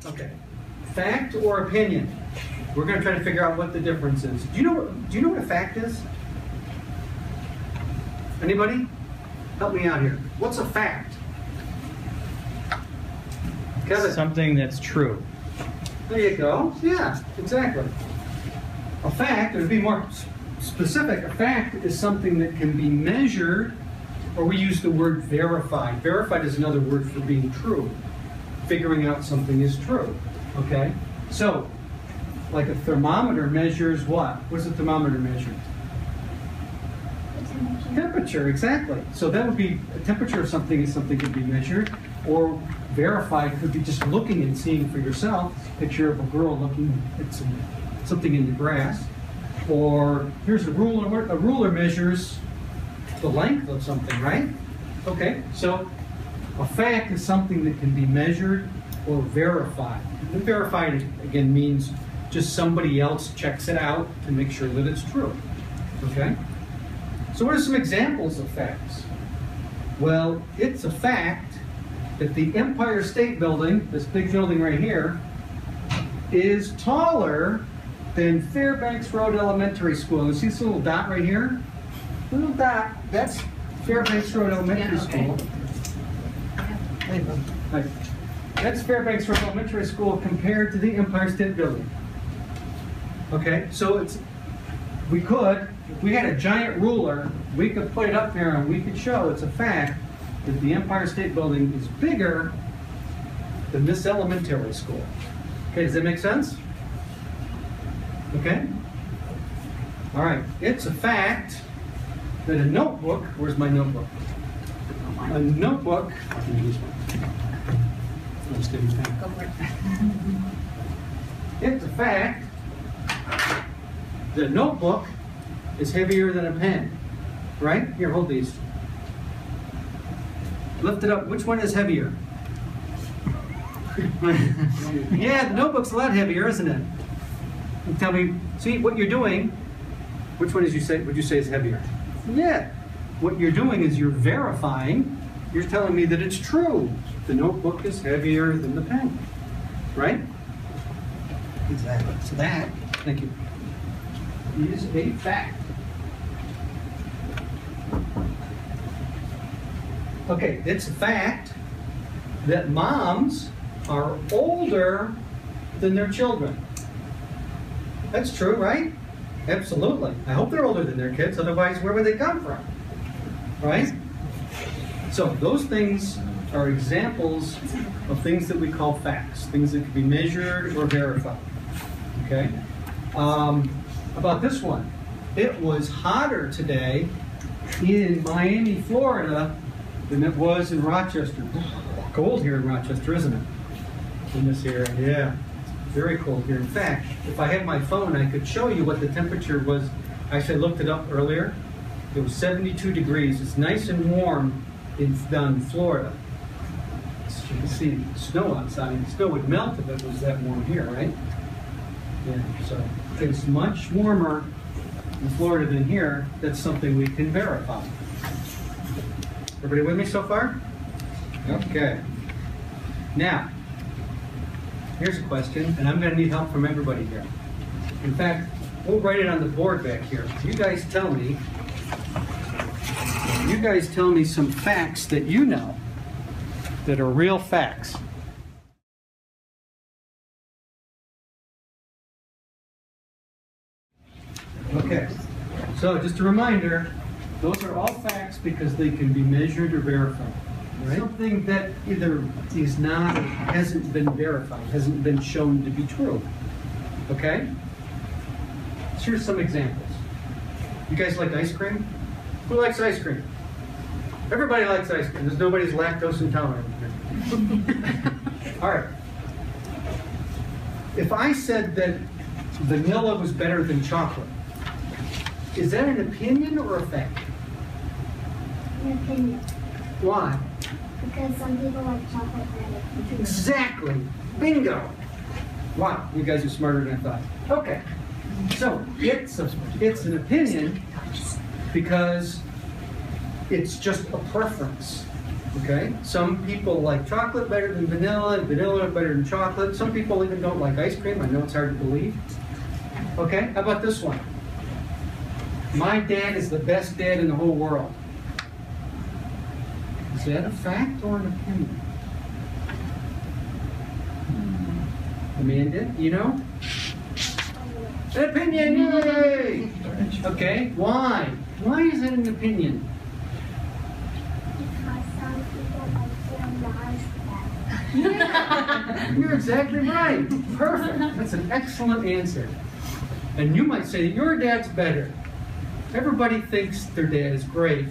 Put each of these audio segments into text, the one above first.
Okay. Fact or opinion? We're going to try to figure out what the difference is. Do you know what a fact is? Anybody? Help me out here. What's a fact? Kevin? Something that's true. There you go. Yeah, exactly. A fact, to be more specific, a fact is something that can be measured, or we use the word verified. Verified is another word for being true. Figuring out something is true. Okay? So, like a thermometer measures what? What does a thermometer measure? Temperature, exactly. So that would be a temperature of something is something could be measured, or verified could be just looking and seeing for yourself. Picture of a girl looking at something in the grass. Or here's a ruler. A ruler measures the length of something, right? Okay, so a fact is something that can be measured or verified. And verified, again, means just somebody else checks it out to make sure that it's true. Okay? So what are some examples of facts? Well, it's a fact that the Empire State Building, this big building right here, is taller than Fairbanks Road Elementary School. You see this little dot right here? Little dot, that's Fairbanks Road Elementary School. Right. That's Fairbanks Road Elementary School compared to the Empire State Building. Okay, so it's, if we had a giant ruler, we could put it up there and we could show it's a fact that the Empire State Building is bigger than this elementary school. Okay, does that make sense? Okay? All right, it's a fact that a notebook, where's my notebook? A notebook, it's a fact that a notebook is heavier than a pen, right? Here, hold these. Lift it up. Which one is heavier? Yeah, the notebook's a lot heavier, isn't it? And tell me, see what you're doing. Which one would you say is heavier? Yeah. What you're doing is you're verifying. You're telling me that it's true. The notebook is heavier than the pen, right? Exactly. So that, thank you, is a fact. Okay, it's a fact that moms are older than their children. That's true, right? Absolutely. I hope they're older than their kids, otherwise where would they come from? Right? So those things are examples of things that we call facts, things that can be measured or verified. Okay? About this one. It was hotter today in Miami, Florida than it was in Rochester. Cold here in Rochester, isn't it? In this area, yeah. It's very cold here. In fact, if I had my phone, I could show you what the temperature was. Actually, I looked it up earlier. It was 72 degrees. It's nice and warm down in Florida. So you can see snow outside. The snow would melt if it was that warm here, right? Yeah, so it's much warmer in Florida than here. That's something we can verify. Everybody with me so far? Okay. Now, here's a question, and I'm going to need help from everybody here. In fact, we'll write it on the board back here. You guys tell me some facts that you know that are real facts. Okay, so just a reminder, those are all facts because they can be measured or verified. Right? Something that either is not or hasn't been verified, hasn't been shown to be true. Okay? So here's some examples. You guys like ice cream? Who likes ice cream? Everybody likes ice cream. There's nobody's lactose intolerant here. All right. If I said that vanilla was better than chocolate, is that an opinion or a fact? An opinion. Why? Because some people like chocolate better. Exactly. Bingo. Wow, you guys are smarter than I thought. Okay. So it's an opinion because it's just a preference. Okay? Some people like chocolate better than vanilla, and vanilla better than chocolate. Some people even don't like ice cream. I know it's hard to believe. Okay? How about this one? My dad is the best dad in the whole world. Is that a fact or an opinion? Amanda, you know? An opinion, yay! Okay, why? Why is it an opinion? Because some people like their lives better. Yeah, you're exactly right. Perfect. That's an excellent answer. And you might say, your dad's better. Everybody thinks their dad is great.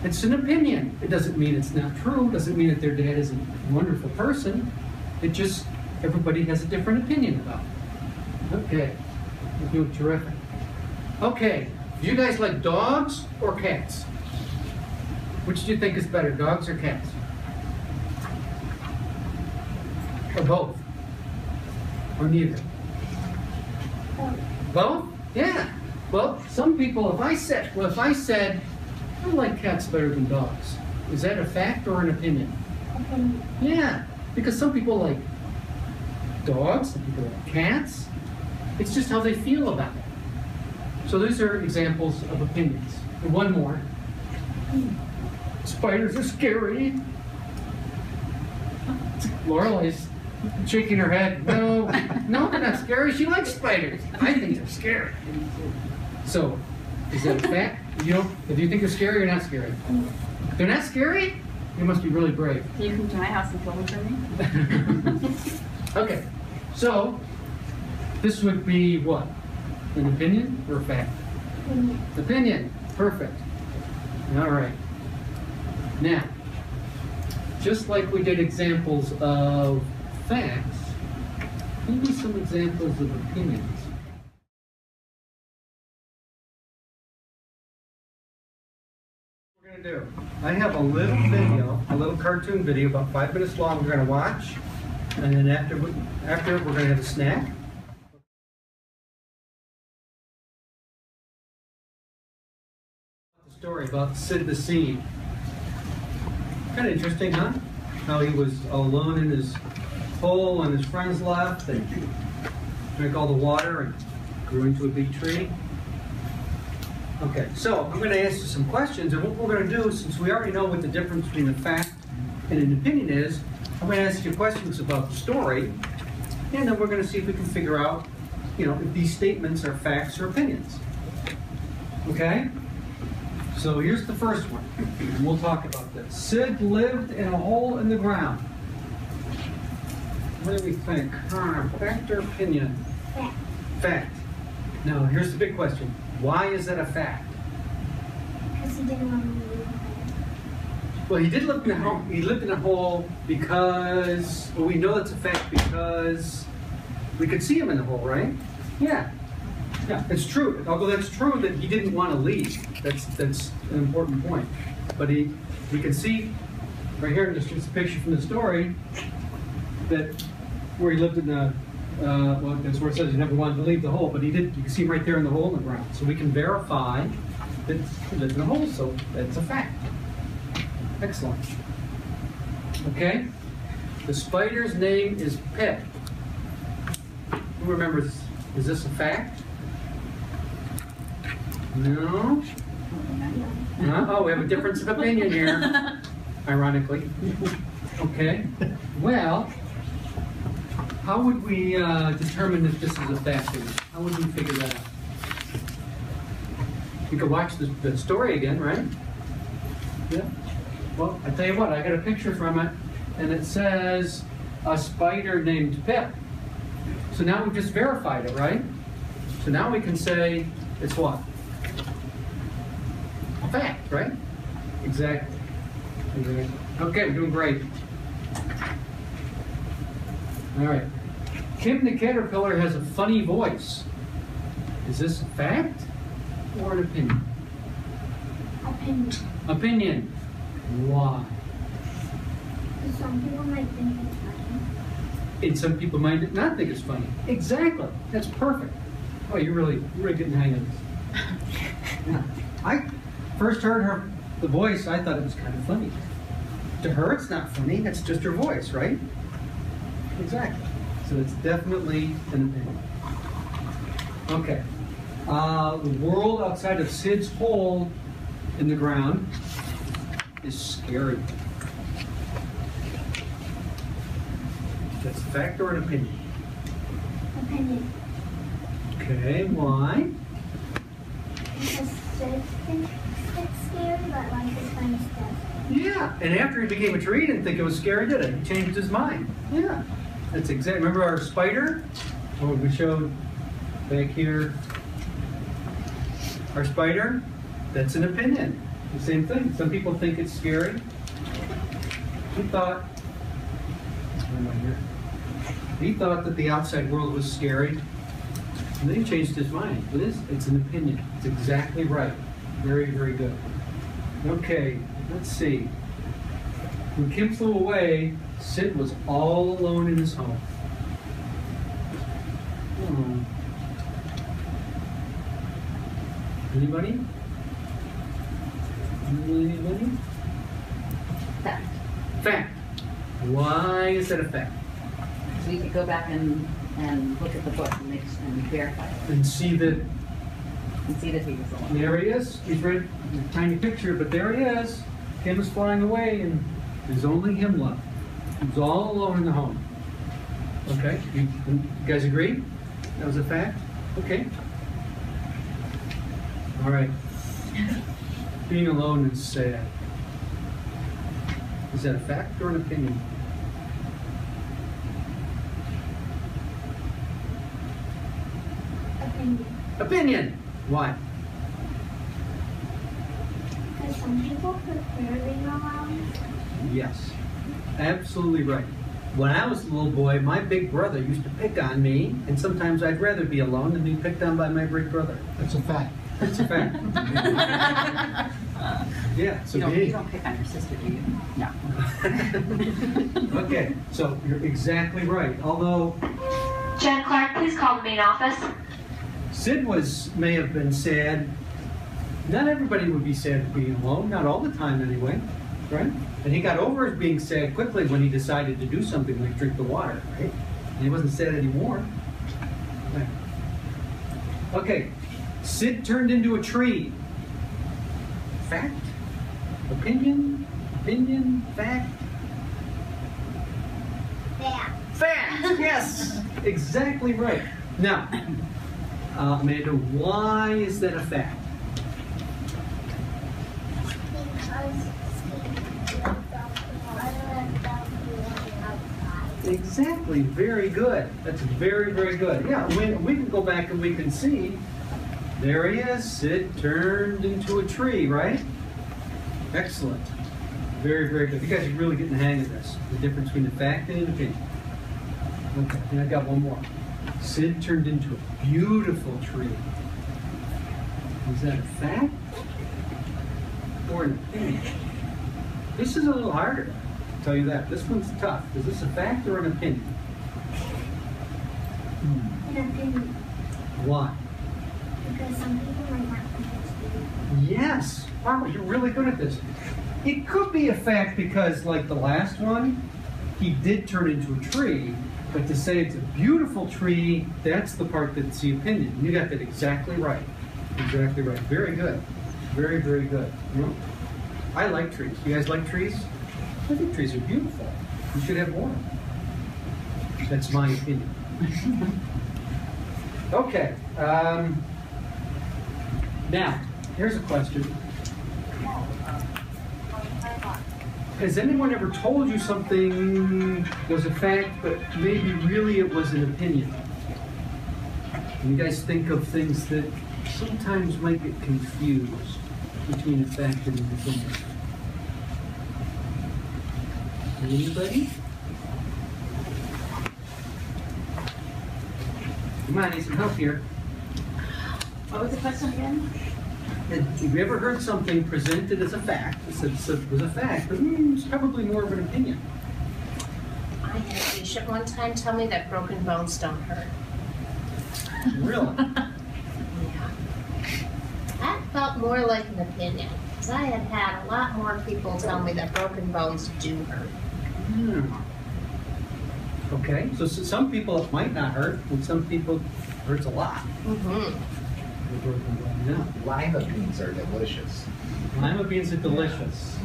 It's an opinion. It doesn't mean it's not true. It doesn't mean that their dad isn't a wonderful person. It just, everybody has a different opinion about it. Okay, you're doing terrific. Okay, do you guys like dogs or cats? Which do you think is better, dogs or cats? Or both? Or neither? Both? Yeah. Well, some people, if I said, I like cats better than dogs, is that a fact or an opinion? Opinion. Yeah, because some people like dogs, some people like cats. It's just how they feel about it. So these are examples of opinions. And one more. Spiders are scary. Lorelai's shaking her head. No, they're not scary. She likes spiders. I think they're scary. So, is that a fact? You know, if you think they're scary or not scary? They're not scary? You must be really brave. Can you come to my house and film it for me? Okay, so this would be what? An opinion or a fact? Opinion. Opinion. Perfect. All right. Now, just like we did examples of facts, maybe some examples of opinions. What we're going to do, I have a little video, a little cartoon video, about 5 minutes long, we're going to watch, and then after we're going to have a snack. The story about Sid the Seed. Kind of interesting, huh? How he was all alone in his hole and his friends left and drank all the water and grew into a big tree. Okay, so I'm going to ask you some questions, and what we're going to do, since we already know what the difference between a fact and an opinion is, I'm going to ask you questions about the story, and then we're going to see if we can figure out, you know, if these statements are facts or opinions. Okay? So here's the first one. We'll talk about this. Sid lived in a hole in the ground. What do we think? Fact or opinion? Fact. Fact. Now, here's the big question. Why is that a fact? Because he didn't want to leave home. Well, he did live in a hole. He lived in a hole because, well, we know that's a fact because we could see him in the hole, right? Yeah. Yeah, it's true. Although that's true that he didn't want to leave. That's an important point. But we can see right here in this picture from the story that where he lived in the well, that's where it says he never wanted to leave the hole, but he did. You can see him right there in the hole in the ground. So we can verify that he lived in a hole. So that's a fact. Excellent. Okay. The spider's name is Pip. Who remembers? Is this a fact? No? Oh, we have a difference of opinion here, ironically. Okay. Well, how would we determine if this is a fact? How would we figure that out? You could watch the story again, right? Yeah. Well, I tell you what, I got a picture from it, and it says a spider named Pip. So now we've just verified it, right? So now we can say it's what? A fact, right? Exactly. Okay, we're doing great. All right. Kim the caterpillar has a funny voice. Is this a fact or an opinion? Opinion. Opinion. Why? Some people might think it's funny. And some people might not think it's funny. Exactly. That's perfect. Oh, you're really getting the hang of this. Yeah. I first heard the voice, I thought it was kind of funny. To her, it's not funny. That's just her voice, right? Exactly. So it's definitely an opinion. Okay. The world outside of Sid's hole in the ground is scary. That's a fact or an opinion? Opinion. Okay, why? Because Sid thinks it's scary, but life is fun stuff. Yeah, and after he became a tree, he didn't think it was scary, did it? He changed his mind. Yeah, that's exactly. Remember our spider? Oh, we showed back here. Our spider? That's an opinion. The same thing. Some people think it's scary. He thought. Where am I here? He thought that the outside world was scary, and then he changed his mind. It's an opinion. It's exactly right. Very, very good. Okay, let's see. When Kim flew away, Sid was all alone in his home. Anybody? Anybody? Fact. Fact. Why is that a fact? So you could go back and look at the book and verify it. And see that And see that he was alone. there he is. He's right, a tiny picture, but there he is. Kim is flying away, and there's only him left. He's all alone in the home. Okay, you guys agree? That was a fact? Okay. All right. Being alone is sad. Is that a fact or an opinion? Opinion. Opinion. Why? Because some people prefer being alone. Yes. Absolutely right. When I was a little boy, my big brother used to pick on me, and sometimes I'd rather be alone than be picked on by my big brother. That's a fact. That's a fact. Yeah, so You don't pick on your sister, do you? No. Okay, so you're exactly right. Although Jen Clark, please call the main office. Sid may have been sad. Not everybody would be sad being alone, not all the time anyway, right? And he got over his being sad quickly when he decided to do something like drink the water, right? And he wasn't sad anymore. Right. Okay, Sid turned into a tree. Fact? Opinion? Opinion? Fact? Yeah. Fact! Yes! Exactly right. Now, Amanda, why is that a fact? Exactly. Very good. That's very, very good. Yeah, we can go back and we can see. There he is. Sid turned into a tree, right? Excellent. Very, very good. You guys are really getting the hang of this. The difference between the fact and an opinion. Okay, and I got one more. Sid turned into a beautiful tree. Is that a fact or an opinion? This is a little harder. I'll tell you that. This one's tough. Is this a fact or an opinion? An opinion. Why? Because some people might not think it's true. Yes. Wow, you're really good at this. It could be a fact because, like the last one, he did turn into a tree, but to say it's a beautiful tree, that's the part that's the opinion. You got that exactly right. Exactly right. Very good. Very, very good. You know, I like trees. You guys like trees? I think trees are beautiful. You should have more. That's my opinion. Okay. Now, here's a question. Has anyone ever told you something was a fact, but maybe really it was an opinion? And you guys think of things that sometimes might get confused between a fact and an opinion. Anybody? Come on, I need some help here. What was the question again? Have you ever heard something presented as a fact? It was a fact, but it's probably more of an opinion. I had a patient one time tell me that broken bones don't hurt. Really? Yeah. That felt more like an opinion. 'Cause I had a lot more people tell me that broken bones do hurt. Okay, so some people it might not hurt, and some people it hurts a lot. Mm-hmm. Yeah. Lima beans are delicious. Lima beans are delicious.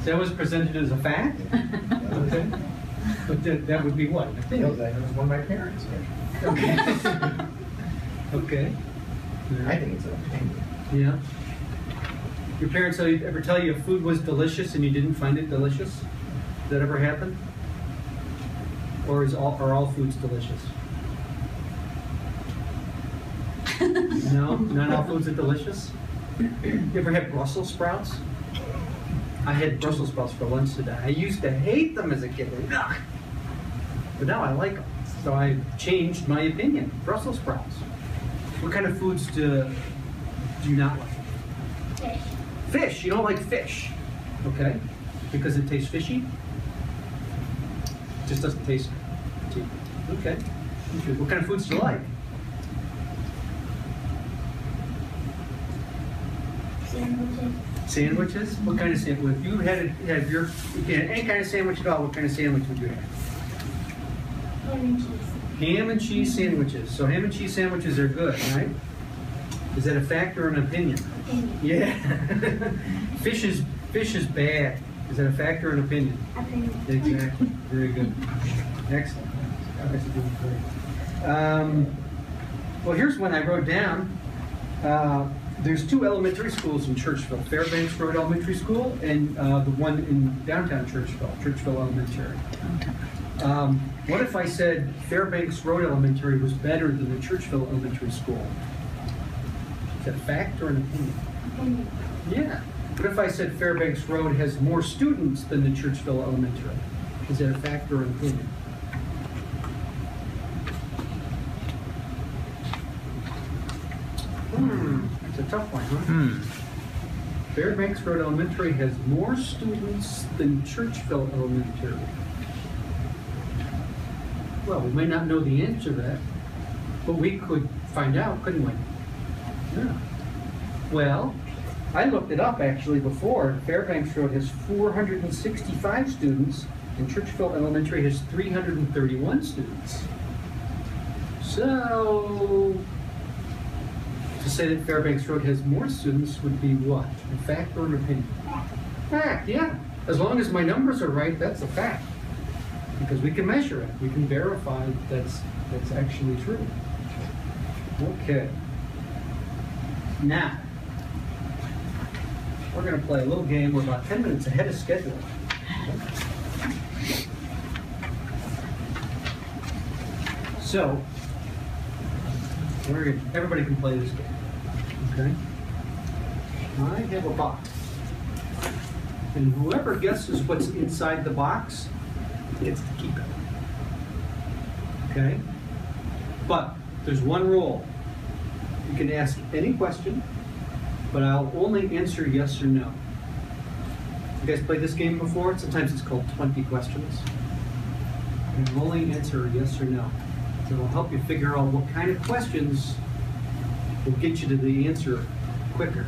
That was presented as a fact? Okay. But that would be what? An opinion. That was one of my parents. Okay. Okay. I think it's an opinion. Yeah. Your parents ever tell you food was delicious and you didn't find it delicious? Did that ever happen? Or are all foods delicious? No? Not all foods are delicious? You ever had Brussels sprouts? I had Brussels sprouts for lunch today. I used to hate them as a kid. Ugh. But now I like them. So I changed my opinion. Brussels sprouts. What kind of foods do you not like? Fish. Fish. You don't like fish. Okay. Because it tastes fishy? It just doesn't taste good. Okay. What kind of foods do you like? Sandwiches. Sandwiches? What kind of sandwich? If you had any kind of sandwich at all, what kind of sandwich would you have? Ham and cheese. Ham and cheese sandwiches. So ham and cheese sandwiches are good, right? Is that a fact or an opinion? Opinion. Yeah. Fish is bad. Is that a fact or an opinion? Opinion. Exactly. Very good. Excellent. That's doing great. Well, here's one I wrote down. There's 2 elementary schools in Churchville, Fairbanks Road Elementary School and the one in downtown Churchville Elementary. What if I said Fairbanks Road Elementary was better than the Churchville Elementary School? Is that a fact or an opinion? Opinion. Yeah. What if I said Fairbanks Road has more students than the Churchville Elementary? Is that a fact or an opinion? It's a tough one, huh? Fairbanks Road Elementary has more students than Churchville Elementary. Well, we may not know the answer to that, but we could find out, couldn't we? Yeah. Well, I looked it up actually before. Fairbanks Road has 465 students, and Churchville Elementary has 331 students. So, to say that Fairbanks Road has more students would be what? A fact or an opinion? Fact, yeah. As long as my numbers are right, that's a fact. Because we can measure it. We can verify that's actually true. Okay. Now, we're going to play a little game. We're about 10 minutes ahead of schedule. So, everybody can play this game. Okay? I have a box. And whoever guesses what's inside the box gets to keep it. Okay? But there's one rule. You can ask any question, but I'll only answer yes or no. You guys played this game before? Sometimes it's called 20 questions. You can only answer yes or no. So it'll help you figure out what kind of questions will get you to the answer quicker.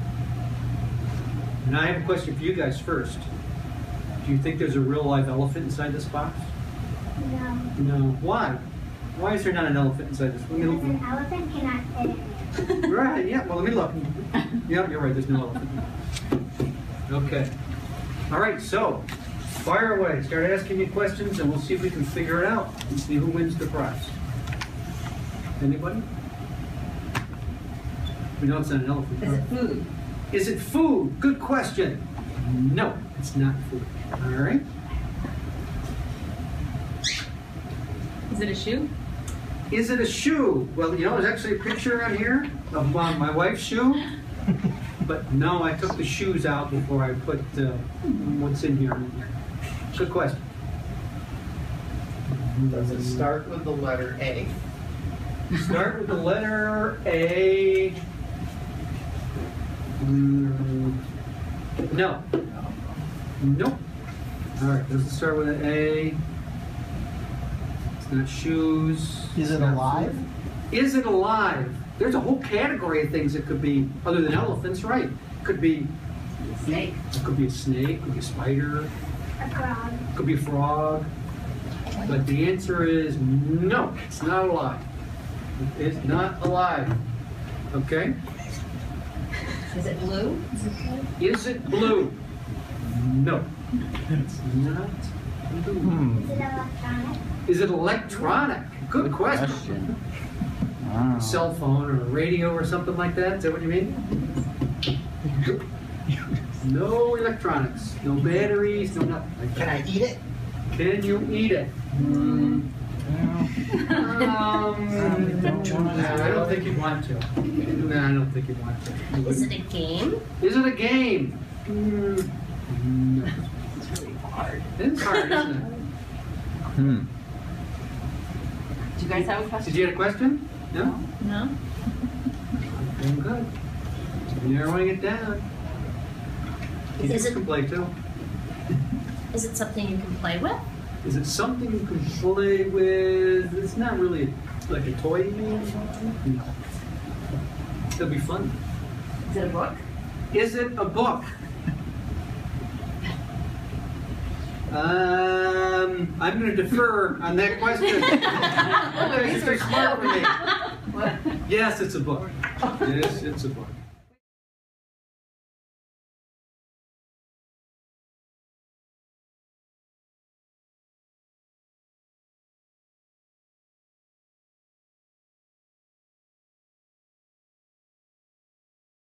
And I have a question for you guys first. Do you think there's a real live elephant inside this box? No. No. Why? Why is there not an elephant inside this? Let me Because look. an elephant cannot fit in there. Right, yeah, well, let me look. Yeah, you're right, there's no elephant. Okay. All right, so, fire away. Start asking me questions and we'll see if we can figure it out and see who wins the prize. Anybody? We know it's not an elephant. Is it food? Is it food? Good question. No, it's not food. All right. Is it a shoe? Is it a shoe? Well, you know, there's actually a picture on here of my wife's shoe. But no, I took the shoes out before I put what's in here. Good question. Does it start with the letter A? Start with the letter A. No. Nope. All right, does it start with an A? It's not shoes. Is it It's not alive? food. Is it alive? There's a whole category of things it could be, other than elephants, right? Could be Snake. It could be a snake, could be a spider, A frog. could be a frog. But the answer is no, it's not alive. It's not alive. Okay? Is it blue? Is it blue? No. It's not blue. Is it electronic? Is it electronic? Good question. Wow. Cell phone or a radio or something like that? Is that what you mean? No electronics, no batteries, no nothing. Can I eat it? Can you eat it? I don't think you'd want to. No, I don't think you'd want to. Is it a game? Is it a game? No. It's really hard. It's hard, isn't it? Hmm. Do you guys have a question? Did you get a question? No? No? Doing good. Narrowing it down. Kids Is it- can play too. Is it something you can play with? Is it something you can play with? It's not really like a toy. No. It'll be fun. Is it a book? Is it a book? I'm going to defer on that question. It's too smart for me. What? Yes, it's a book. Yes, it's a book.